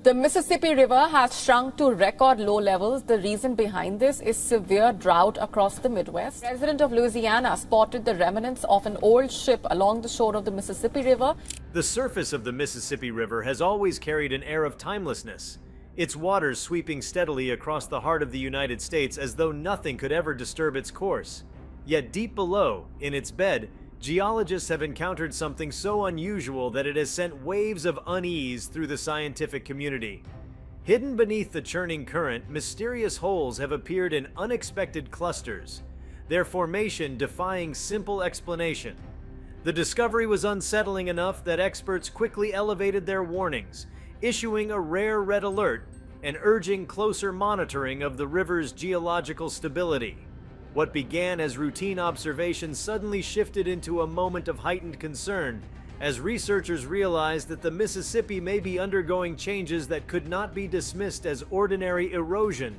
The Mississippi River has shrunk to record low levels. The reason behind this is severe drought across the Midwest. A resident of Louisiana spotted the remnants of an old ship along the shore of the Mississippi River. The surface of the Mississippi River has always carried an air of timelessness, its waters sweeping steadily across the heart of the United States as though nothing could ever disturb its course. Yet deep below, in its bed, geologists have encountered something so unusual that it has sent waves of unease through the scientific community. Hidden beneath the churning current, mysterious holes have appeared in unexpected clusters, their formation defying simple explanation. The discovery was unsettling enough that experts quickly elevated their warnings, issuing a rare red alert and urging closer monitoring of the river's geological stability. What began as routine observation suddenly shifted into a moment of heightened concern as researchers realized that the Mississippi may be undergoing changes that could not be dismissed as ordinary erosion.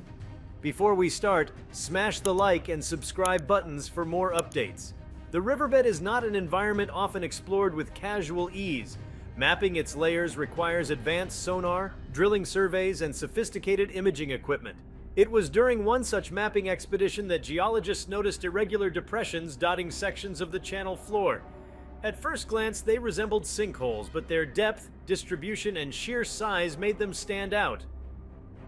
Before we start, smash the like and subscribe buttons for more updates. The riverbed is not an environment often explored with casual ease. Mapping its layers requires advanced sonar, drilling surveys, and sophisticated imaging equipment. It was during one such mapping expedition that geologists noticed irregular depressions dotting sections of the channel floor. At first glance, they resembled sinkholes, but their depth, distribution, and sheer size made them stand out.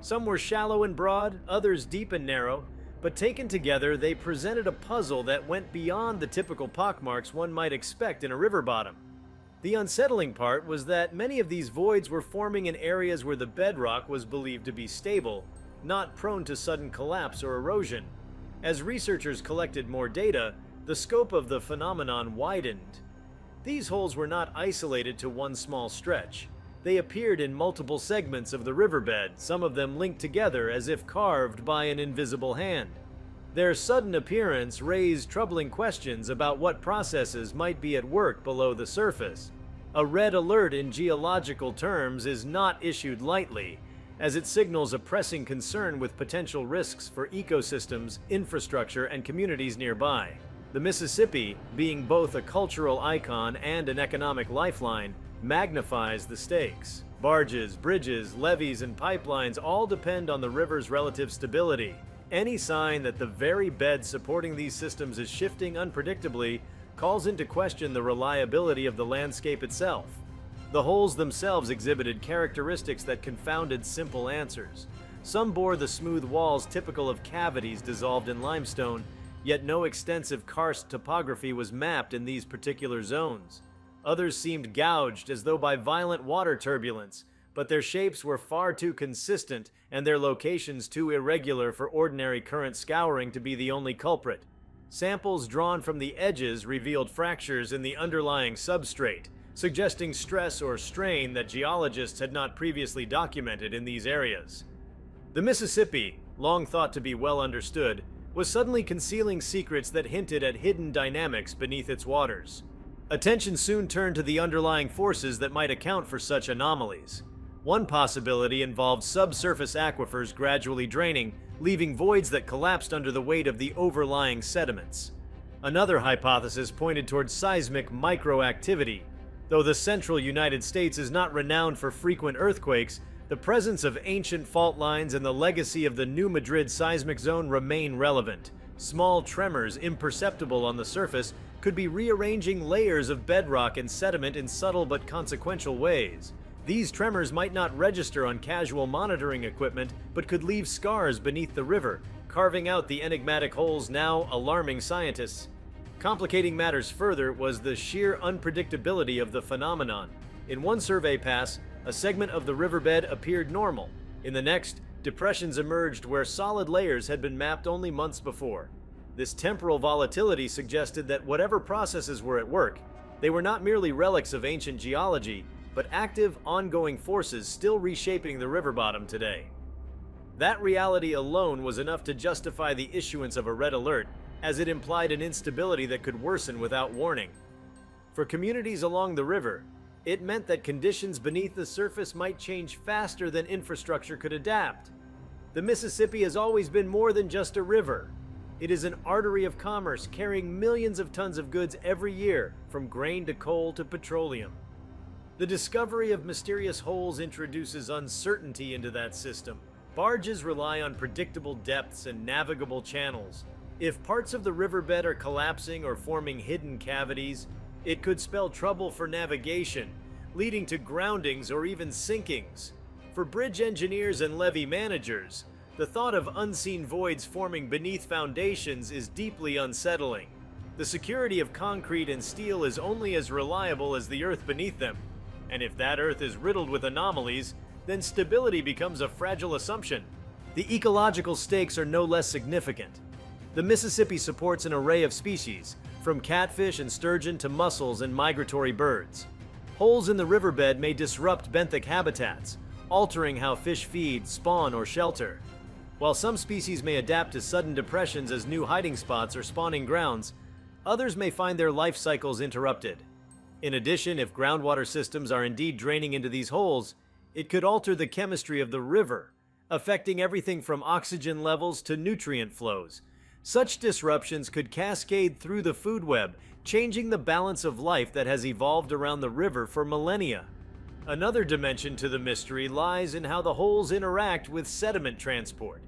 Some were shallow and broad, others deep and narrow, but taken together, they presented a puzzle that went beyond the typical pockmarks one might expect in a river bottom. The unsettling part was that many of these voids were forming in areas where the bedrock was believed to be stable, not prone to sudden collapse or erosion. As researchers collected more data, the scope of the phenomenon widened. These holes were not isolated to one small stretch. They appeared in multiple segments of the riverbed, some of them linked together as if carved by an invisible hand. Their sudden appearance raised troubling questions about what processes might be at work below the surface. A red alert in geological terms is not issued lightly, as it signals a pressing concern with potential risks for ecosystems, infrastructure, and communities nearby. The Mississippi, being both a cultural icon and an economic lifeline, magnifies the stakes. Barges, bridges, levees, and pipelines all depend on the river's relative stability. Any sign that the very bed supporting these systems is shifting unpredictably calls into question the reliability of the landscape itself. The holes themselves exhibited characteristics that confounded simple answers. Some bore the smooth walls typical of cavities dissolved in limestone, yet no extensive karst topography was mapped in these particular zones. Others seemed gouged as though by violent water turbulence, but their shapes were far too consistent and their locations too irregular for ordinary current scouring to be the only culprit. Samples drawn from the edges revealed fractures in the underlying substrate, suggesting stress or strain that geologists had not previously documented in these areas. The Mississippi, long thought to be well understood, was suddenly concealing secrets that hinted at hidden dynamics beneath its waters. Attention soon turned to the underlying forces that might account for such anomalies. One possibility involved subsurface aquifers gradually draining, leaving voids that collapsed under the weight of the overlying sediments. Another hypothesis pointed towards seismic microactivity. Though the central United States is not renowned for frequent earthquakes, the presence of ancient fault lines and the legacy of the New Madrid seismic zone remain relevant. Small tremors, imperceptible on the surface, could be rearranging layers of bedrock and sediment in subtle but consequential ways. These tremors might not register on casual monitoring equipment, but could leave scars beneath the river, carving out the enigmatic holes now alarming scientists. Complicating matters further was the sheer unpredictability of the phenomenon. In one survey pass, a segment of the riverbed appeared normal. In the next, depressions emerged where solid layers had been mapped only months before. This temporal volatility suggested that whatever processes were at work, they were not merely relics of ancient geology, but active, ongoing forces still reshaping the river bottom today. That reality alone was enough to justify the issuance of a red alert, as it implied an instability that could worsen without warning. For communities along the river, it meant that conditions beneath the surface might change faster than infrastructure could adapt. The Mississippi has always been more than just a river. It is an artery of commerce carrying millions of tons of goods every year, from grain to coal to petroleum. The discovery of mysterious holes introduces uncertainty into that system. Barges rely on predictable depths and navigable channels. If parts of the riverbed are collapsing or forming hidden cavities, it could spell trouble for navigation, leading to groundings or even sinkings. For bridge engineers and levee managers, the thought of unseen voids forming beneath foundations is deeply unsettling. The security of concrete and steel is only as reliable as the earth beneath them, and if that earth is riddled with anomalies, then stability becomes a fragile assumption. The ecological stakes are no less significant. The Mississippi supports an array of species, from catfish and sturgeon to mussels and migratory birds. Holes in the riverbed may disrupt benthic habitats, altering how fish feed, spawn, or shelter. While some species may adapt to sudden depressions as new hiding spots or spawning grounds, others may find their life cycles interrupted. In addition, if groundwater systems are indeed draining into these holes, it could alter the chemistry of the river, affecting everything from oxygen levels to nutrient flows. Such disruptions could cascade through the food web, changing the balance of life that has evolved around the river for millennia. Another dimension to the mystery lies in how the holes interact with sediment transport.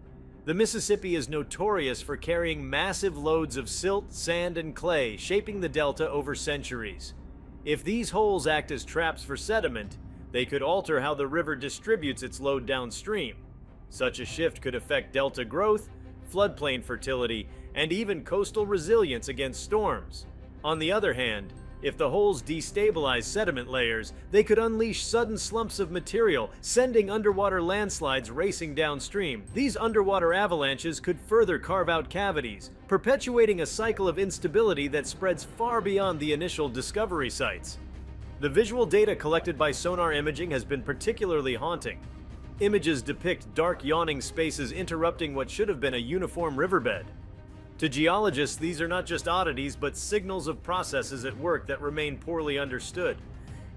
The Mississippi is notorious for carrying massive loads of silt, sand, and clay, shaping the delta over centuries. If these holes act as traps for sediment, they could alter how the river distributes its load downstream. Such a shift could affect delta growth, floodplain fertility, and even coastal resilience against storms. On the other hand, if the holes destabilize sediment layers, they could unleash sudden slumps of material, sending underwater landslides racing downstream. These underwater avalanches could further carve out cavities, perpetuating a cycle of instability that spreads far beyond the initial discovery sites. The visual data collected by sonar imaging has been particularly haunting. Images depict dark yawning spaces interrupting what should have been a uniform riverbed. To geologists, these are not just oddities, but signals of processes at work that remain poorly understood.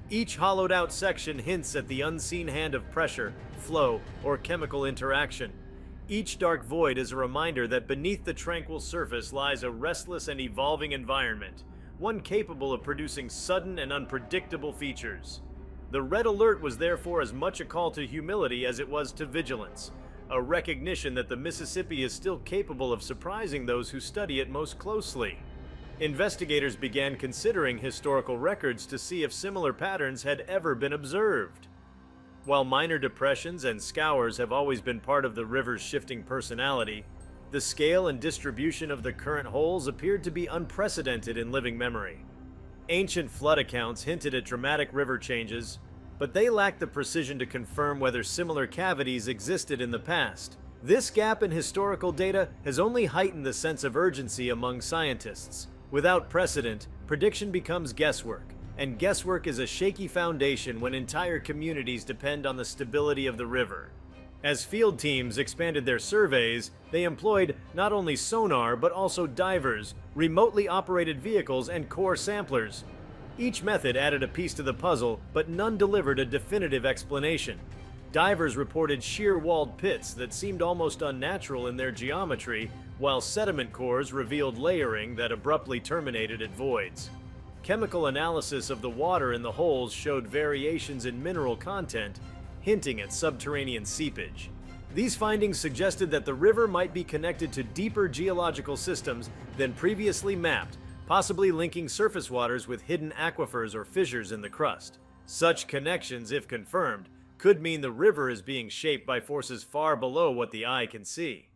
Each hollowed-out section hints at the unseen hand of pressure, flow, or chemical interaction. Each dark void is a reminder that beneath the tranquil surface lies a restless and evolving environment, one capable of producing sudden and unpredictable features. The red alert was therefore as much a call to humility as it was to vigilance, a recognition that the Mississippi is still capable of surprising those who study it most closely. Investigators began considering historical records to see if similar patterns had ever been observed. While minor depressions and scours have always been part of the river's shifting personality, the scale and distribution of the current holes appeared to be unprecedented in living memory. Ancient flood accounts hinted at dramatic river changes, but they lacked the precision to confirm whether similar cavities existed in the past. This gap in historical data has only heightened the sense of urgency among scientists. Without precedent, prediction becomes guesswork, and guesswork is a shaky foundation when entire communities depend on the stability of the river. As field teams expanded their surveys, they employed not only sonar but also divers, remotely operated vehicles, and core samplers. Each method added a piece to the puzzle, but none delivered a definitive explanation. Divers reported sheer-walled pits that seemed almost unnatural in their geometry, while sediment cores revealed layering that abruptly terminated at voids. Chemical analysis of the water in the holes showed variations in mineral content, hinting at subterranean seepage. These findings suggested that the river might be connected to deeper geological systems than previously mapped, possibly linking surface waters with hidden aquifers or fissures in the crust. Such connections, if confirmed, could mean the river is being shaped by forces far below what the eye can see.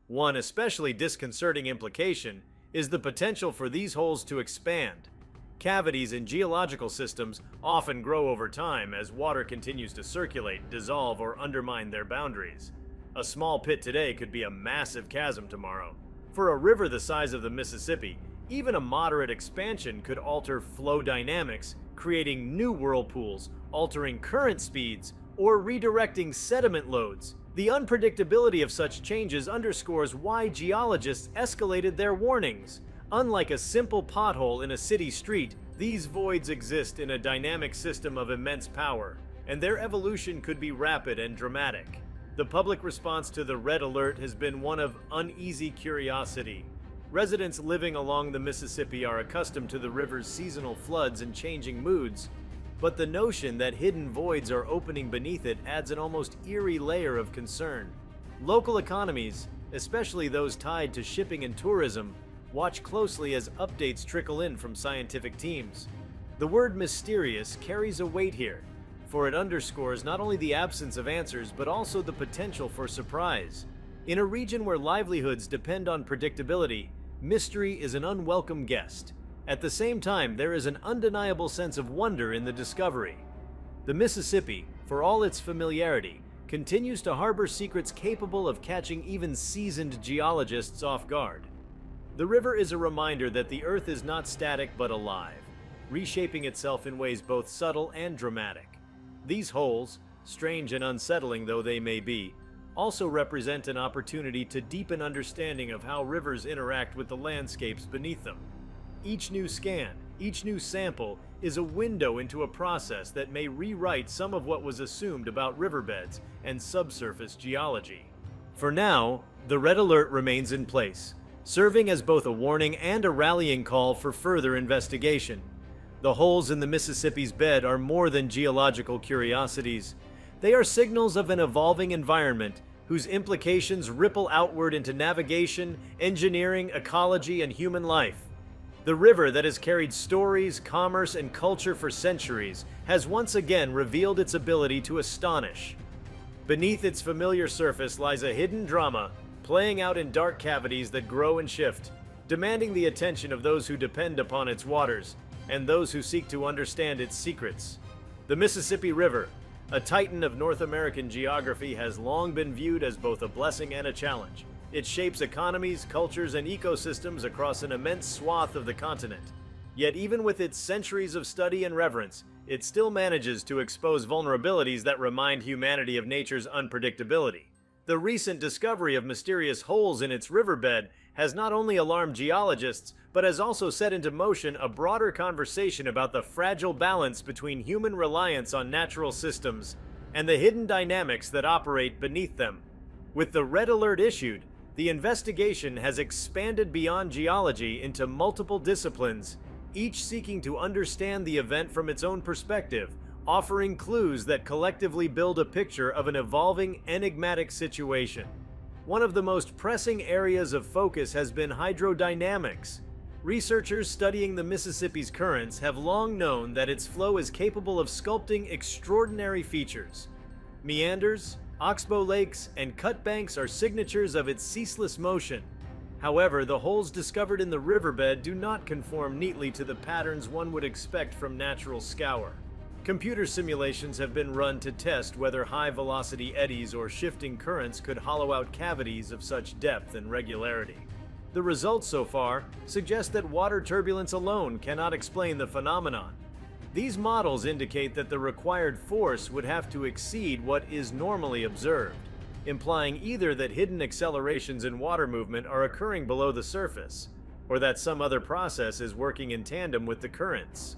One especially disconcerting implication is the potential for these holes to expand. Cavities in geological systems often grow over time as water continues to circulate, dissolve, or undermine their boundaries. A small pit today could be a massive chasm tomorrow. For a river the size of the Mississippi, even a moderate expansion could alter flow dynamics, creating new whirlpools, altering current speeds, or redirecting sediment loads. The unpredictability of such changes underscores why geologists escalated their warnings. Unlike a simple pothole in a city street, these voids exist in a dynamic system of immense power, and their evolution could be rapid and dramatic. The public response to the red alert has been one of uneasy curiosity. Residents living along the Mississippi are accustomed to the river's seasonal floods and changing moods, but the notion that hidden voids are opening beneath it adds an almost eerie layer of concern. Local economies, especially those tied to shipping and tourism, watch closely as updates trickle in from scientific teams. The word mysterious carries a weight here, for it underscores not only the absence of answers but also the potential for surprise. In a region where livelihoods depend on predictability, mystery is an unwelcome guest. At the same time, there is an undeniable sense of wonder in the discovery. The Mississippi, for all its familiarity, continues to harbor secrets capable of catching even seasoned geologists off guard. The river is a reminder that the Earth is not static but alive, reshaping itself in ways both subtle and dramatic. These holes, strange and unsettling though they may be, also represent an opportunity to deepen understanding of how rivers interact with the landscapes beneath them. Each new scan, each new sample, is a window into a process that may rewrite some of what was assumed about riverbeds and subsurface geology. For now, the red alert remains in place, serving as both a warning and a rallying call for further investigation. The holes in the Mississippi's bed are more than geological curiosities. They are signals of an evolving environment whose implications ripple outward into navigation, engineering, ecology, and human life. The river that has carried stories, commerce, and culture for centuries has once again revealed its ability to astonish. Beneath its familiar surface lies a hidden drama, playing out in dark cavities that grow and shift, demanding the attention of those who depend upon its waters and those who seek to understand its secrets. The Mississippi River, a titan of North American geography, has long been viewed as both a blessing and a challenge. It shapes economies, cultures, and ecosystems across an immense swath of the continent. Yet even with its centuries of study and reverence, it still manages to expose vulnerabilities that remind humanity of nature's unpredictability. The recent discovery of mysterious holes in its riverbed has not only alarmed geologists, but has also set into motion a broader conversation about the fragile balance between human reliance on natural systems and the hidden dynamics that operate beneath them. With the red alert issued, the investigation has expanded beyond geology into multiple disciplines, each seeking to understand the event from its own perspective, offering clues that collectively build a picture of an evolving, enigmatic situation. One of the most pressing areas of focus has been hydrodynamics. Researchers studying the Mississippi's currents have long known that its flow is capable of sculpting extraordinary features. Meanders, oxbow lakes, and cut banks are signatures of its ceaseless motion. However, the holes discovered in the riverbed do not conform neatly to the patterns one would expect from natural scour. Computer simulations have been run to test whether high-velocity eddies or shifting currents could hollow out cavities of such depth and regularity. The results so far suggest that water turbulence alone cannot explain the phenomenon. These models indicate that the required force would have to exceed what is normally observed, implying either that hidden accelerations in water movement are occurring below the surface, or that some other process is working in tandem with the currents.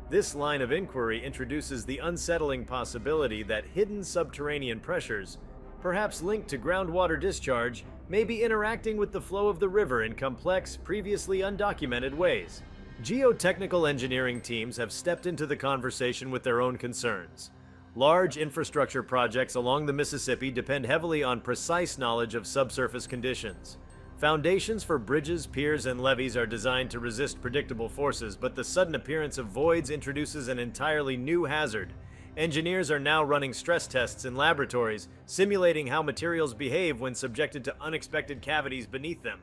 This line of inquiry introduces the unsettling possibility that hidden subterranean pressures, perhaps linked to groundwater discharge, may be interacting with the flow of the river in complex, previously undocumented ways. Geotechnical engineering teams have stepped into the conversation with their own concerns. Large infrastructure projects along the Mississippi depend heavily on precise knowledge of subsurface conditions. Foundations for bridges, piers, and levees are designed to resist predictable forces, but the sudden appearance of voids introduces an entirely new hazard. Engineers are now running stress tests in laboratories, simulating how materials behave when subjected to unexpected cavities beneath them.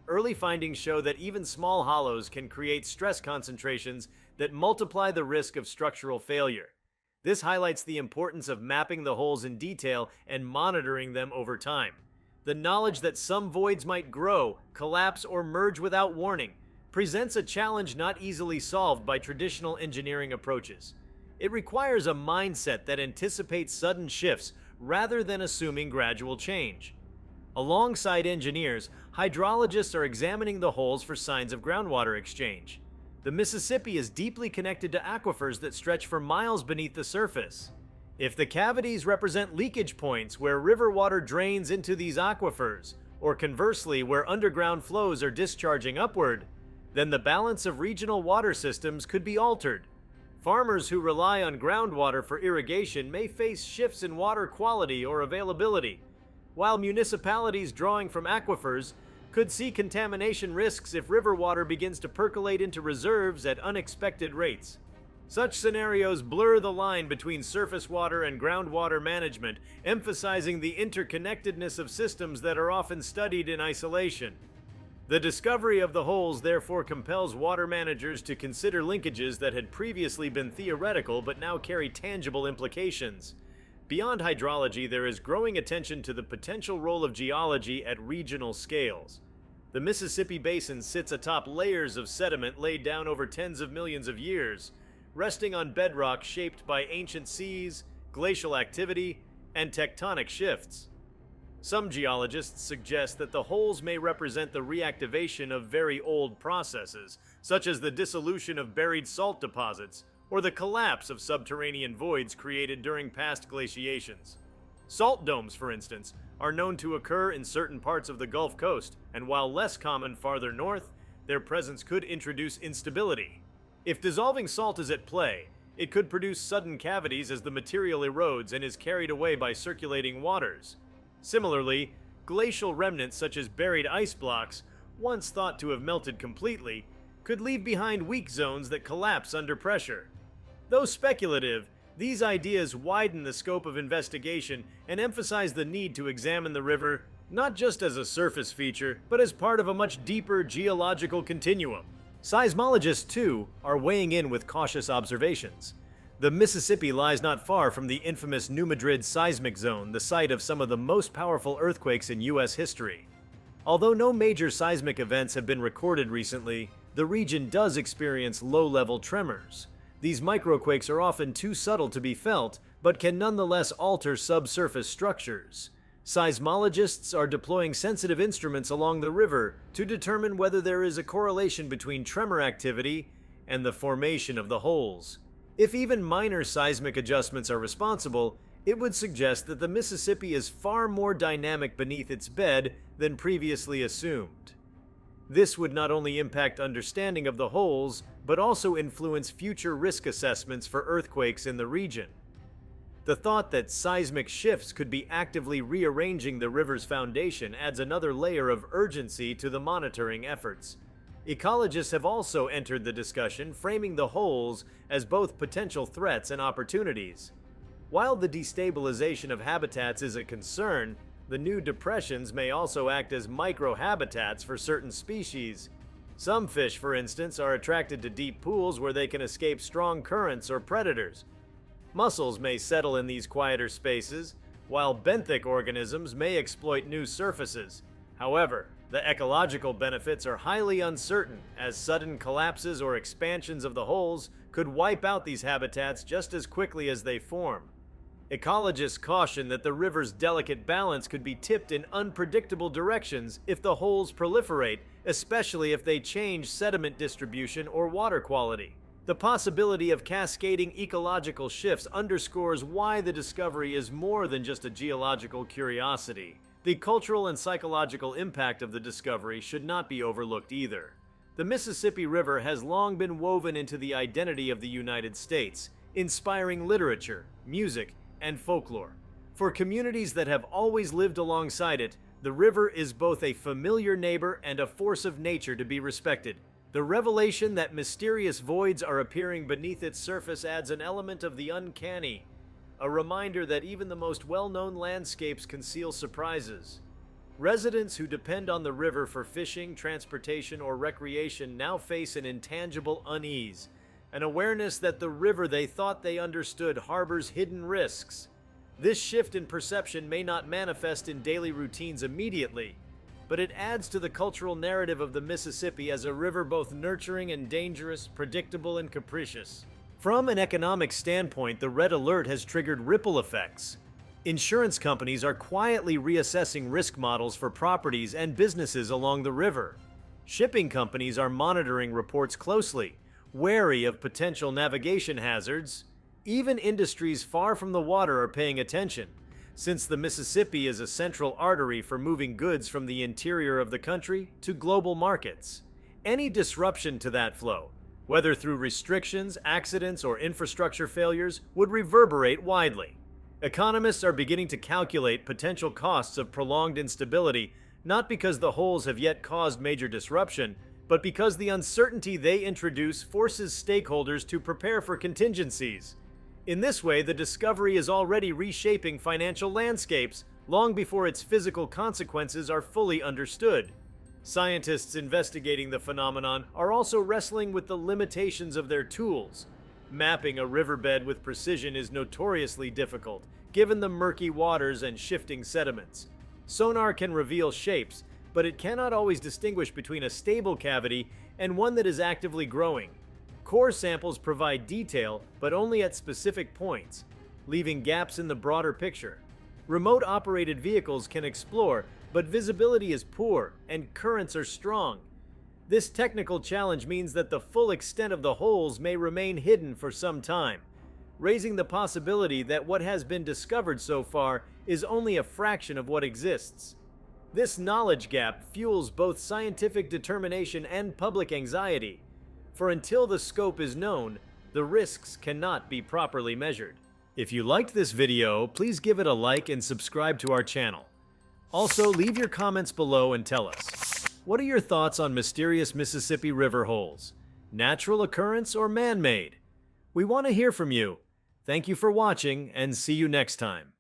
Early findings show that even small hollows can create stress concentrations that multiply the risk of structural failure. This highlights the importance of mapping the holes in detail and monitoring them over time. The knowledge that some voids might grow, collapse, or merge without warning presents a challenge not easily solved by traditional engineering approaches. It requires a mindset that anticipates sudden shifts rather than assuming gradual change. Alongside engineers, hydrologists are examining the holes for signs of groundwater exchange. The Mississippi is deeply connected to aquifers that stretch for miles beneath the surface. If the cavities represent leakage points where river water drains into these aquifers, or conversely where underground flows are discharging upward, then the balance of regional water systems could be altered. Farmers who rely on groundwater for irrigation may face shifts in water quality or availability, while municipalities drawing from aquifers could see contamination risks if river water begins to percolate into reserves at unexpected rates. Such scenarios blur the line between surface water and groundwater management, emphasizing the interconnectedness of systems that are often studied in isolation. The discovery of the holes therefore compels water managers to consider linkages that had previously been theoretical but now carry tangible implications. Beyond hydrology, there is growing attention to the potential role of geology at regional scales. The Mississippi Basin sits atop layers of sediment laid down over tens of millions of years, resting on bedrock shaped by ancient seas, glacial activity, and tectonic shifts. Some geologists suggest that the holes may represent the reactivation of very old processes, such as the dissolution of buried salt deposits or the collapse of subterranean voids created during past glaciations. Salt domes, for instance, are known to occur in certain parts of the Gulf Coast, and while less common farther north, their presence could introduce instability. If dissolving salt is at play, it could produce sudden cavities as the material erodes and is carried away by circulating waters. Similarly, glacial remnants such as buried ice blocks, once thought to have melted completely, could leave behind weak zones that collapse under pressure. Though speculative, these ideas widen the scope of investigation and emphasize the need to examine the river not just as a surface feature, but as part of a much deeper geological continuum. Seismologists, too, are weighing in with cautious observations. The Mississippi lies not far from the infamous New Madrid seismic zone, the site of some of the most powerful earthquakes in U.S. history. Although no major seismic events have been recorded recently, the region does experience low-level tremors. These microquakes are often too subtle to be felt, but can nonetheless alter subsurface structures. Seismologists are deploying sensitive instruments along the river to determine whether there is a correlation between tremor activity and the formation of the holes. If even minor seismic adjustments are responsible, it would suggest that the Mississippi is far more dynamic beneath its bed than previously assumed. This would not only impact understanding of the holes, but also influence future risk assessments for earthquakes in the region. The thought that seismic shifts could be actively rearranging the river's foundation adds another layer of urgency to the monitoring efforts. Ecologists have also entered the discussion, framing the holes as both potential threats and opportunities. While the destabilization of habitats is a concern, the new depressions may also act as microhabitats for certain species. Some fish, for instance, are attracted to deep pools where they can escape strong currents or predators. Mussels may settle in these quieter spaces, while benthic organisms may exploit new surfaces. However, the ecological benefits are highly uncertain, as sudden collapses or expansions of the holes could wipe out these habitats just as quickly as they form. Ecologists caution that the river's delicate balance could be tipped in unpredictable directions if the holes proliferate, especially if they change sediment distribution or water quality. The possibility of cascading ecological shifts underscores why the discovery is more than just a geological curiosity. The cultural and psychological impact of the discovery should not be overlooked either. The Mississippi River has long been woven into the identity of the United States, inspiring literature, music, and folklore. For communities that have always lived alongside it, the river is both a familiar neighbor and a force of nature to be respected. The revelation that mysterious voids are appearing beneath its surface adds an element of the uncanny, a reminder that even the most well-known landscapes conceal surprises. Residents who depend on the river for fishing, transportation, or recreation now face an intangible unease, an awareness that the river they thought they understood harbors hidden risks. This shift in perception may not manifest in daily routines immediately, but it adds to the cultural narrative of the Mississippi as a river both nurturing and dangerous, predictable and capricious. From an economic standpoint, the red alert has triggered ripple effects. Insurance companies are quietly reassessing risk models for properties and businesses along the river. Shipping companies are monitoring reports closely, wary of potential navigation hazards. Even industries far from the water are paying attention, since the Mississippi is a central artery for moving goods from the interior of the country to global markets. Any disruption to that flow, whether through restrictions, accidents, or infrastructure failures, would reverberate widely. Economists are beginning to calculate potential costs of prolonged instability, not because the holes have yet caused major disruption, but because the uncertainty they introduce forces stakeholders to prepare for contingencies. In this way, the discovery is already reshaping financial landscapes long before its physical consequences are fully understood. Scientists investigating the phenomenon are also wrestling with the limitations of their tools. Mapping a riverbed with precision is notoriously difficult, given the murky waters and shifting sediments. Sonar can reveal shapes, but it cannot always distinguish between a stable cavity and one that is actively growing. Core samples provide detail, but only at specific points, leaving gaps in the broader picture. Remote-operated vehicles can explore, but visibility is poor and currents are strong. This technical challenge means that the full extent of the holes may remain hidden for some time, raising the possibility that what has been discovered so far is only a fraction of what exists. This knowledge gap fuels both scientific determination and public anxiety, for until the scope is known, the risks cannot be properly measured. If you liked this video, please give it a like and subscribe to our channel. Also, leave your comments below and tell us, what are your thoughts on mysterious Mississippi River holes? Natural occurrence or man-made? We want to hear from you. Thank you for watching, and see you next time.